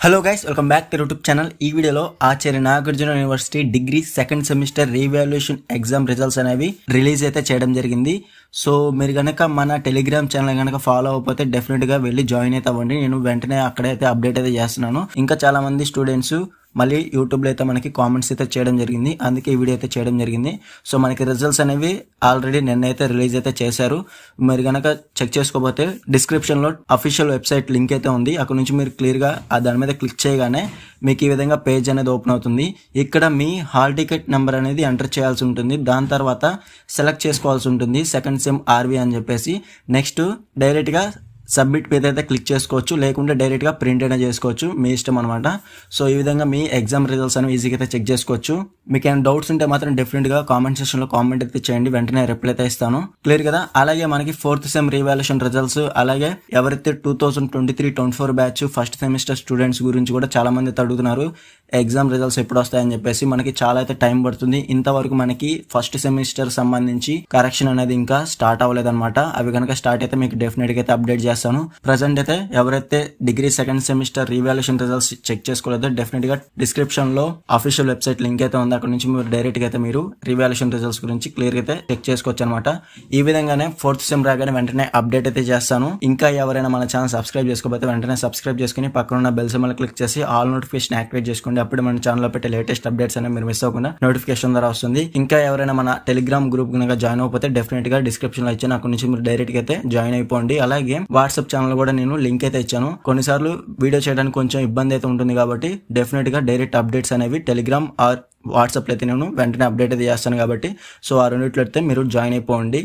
Hello guys, welcome back to YouTube channel. ఈ వీడియోలో Acharya Nagarjuna university degree second semester revaluation exam results అనేవి release అయితే చేయడం జరిగింది. సో మీరు కనుక మన టెలిగ్రామ్ ఛానల్ కనుక ఫాలో అవ్వకపోతే డెఫినెట్ గా వెళ్ళి జాయిన్ అయితే అవ్వండి. నేను వెంటనే అక్కడైతే అప్డేట్ అయితే చేస్తున్నాను. ఇంకా చాలా మంది స్టూడెంట్స్ మళ్ళీ యూట్యూబ్లో అయితే మనకి కామెంట్స్ అయితే చేయడం జరిగింది, అందుకే ఈ వీడియో అయితే చేయడం జరిగింది. సో మనకి రిజల్ట్స్ అనేవి ఆల్రెడీ నిన్న అయితే రిలీజ్ అయితే చేశారు. మీరు కనుక చెక్ చేసుకోకపోతే డిస్క్రిప్షన్లో అఫీషియల్ వెబ్సైట్ లింక్ అయితే ఉంది. అక్కడ నుంచి మీరు క్లియర్గా దాని మీద క్లిక్ చేయగానే మీకు ఈ విధంగా పేజ్ అనేది ఓపెన్ అవుతుంది. ఇక్కడ మీ హాల్ టికెట్ నెంబర్ అనేది ఎంటర్ చేయాల్సి ఉంటుంది. దాని తర్వాత సెలెక్ట్ చేసుకోవాల్సి ఉంటుంది సెకండ్ సెమ్ ఆర్వి అని చెప్పేసి. నెక్స్ట్ డైరెక్ట్గా సబ్మిట్ మీద అయితే క్లిక్ చేసుకోవచ్చు, లేకుంటే డైరెక్ట్గా ప్రింట్ అయినా చేసుకోవచ్చు, మీ ఇష్టం అనమాట. సో ఈ విధంగా మీ ఎగ్జామ్ రిజల్ట్స్ అనేవి ఈజీగా అయితే చెక్ చేసుకోవచ్చు. మీకు ఏమైనా డౌట్స్ ఉంటే మాత్రం డెఫినెట్గా కామెంట్ సెక్షన్లో కామెంట్ అయితే చేయండి, వెంటనే రిప్లై అయితే ఇస్తాను. క్లియర్ కదా. అలాగే మనకి ఫోర్త్ సెమ్ రీవాల్యుయేషన్ రిజల్ట్స్, అలాగే ఎవరైతే 2023-24 బ్యాచ్ ఫస్ట్ సెమిస్టర్ స్టూడెంట్స్ గురించి కూడా చాలా మంది అడుగుతున్నారు ఎగ్జామ్ రిజల్ట్స్ ఎప్పుడు వస్తాయని చెప్పేసి. మనకి చాలా అయితే టైం పడుతుంది. ఇంతవరకు మనకి ఫస్ట్ సెమిస్టర్ సంబంధించి కరెక్షన్ అనేది ఇంకా స్టార్ట్ అవ్వలేదన్నమాట. అవి కనుక స్టార్ట్ అయితే మీకు డెఫినెట్గా అయితే అప్డేట్ చేస్తాను. ప్రజెంట్ అయితే ఎవరైతే degree second semester revaluation results check చేసుకోలేదో డెఫినెట్ గా డిస్క్రిప్షన్ లో అఫీషియల్ వెబ్సైట్ లింక్ అయితే ఉంది. అక్కడ నుంచి మీరు డైరెక్ట్ గా అయితే మీరు రీవాల్యుయేషన్ రిజల్ట్స్ గురించి క్లియర్ అయితే చెక్ చేసుకోవచ్చు అనమాట. ఈ విధంగానే ఫోర్త్ సెమ్ రాగానే వెంటనే అప్డేట్ అయితే చేస్తాను. ఇంకా ఎవరైనా మన ఛానల్ సబ్స్క్రైబ్ చేసుకోకపోతే వెంటనే సబ్స్క్రైబ్ చేసుకుని పక్కన ఉన్న బెల్ సింబల్ క్లిక్ చేసి ఆల్ నోటిఫికేషన్ యాక్టివేట్ చేసుకోండి. అప్పుడు మన ఛానల్ లో పెట్టే లేటెస్ట్ అప్డేట్స్ అనేవి మీరు మిస్ అవ్వకుండా నోటిఫికేషన్ ద్వారా వస్తుంది. ఇంకా ఎవరైనా మన టెలిగ్రామ్ గ్రూప్ కనుక జాయిన్ అయిపోతే డెఫినెట్ గా డిస్క్రిప్షన్ లో ఇచ్చాను, అక్కడ నుంచి మీరు డైరెక్ట్ గా అయితే జాయిన్ అయిపోండి. అలాగే వాట్సాప్ ఛానల్ కూడా నేను లింక్ అయితే ఇచ్చాను. కొన్నిసార్లు వీడియో చేయడానికి కొంచెం ఇబ్బంది అయితే ఉంటుంది కాబట్టి డెఫినెట్ గా డైరెక్ట్ అప్డేట్స్ అనేవి టెలిగ్రామ్ ఆర్ వాట్సాప్ లో అయితే నేను వెంటనే అప్డేట్ అయితే చేస్తాను కాబట్టి సో ఆ రెండిట్లో అయితే మీరు జాయిన్ అయిపోండి.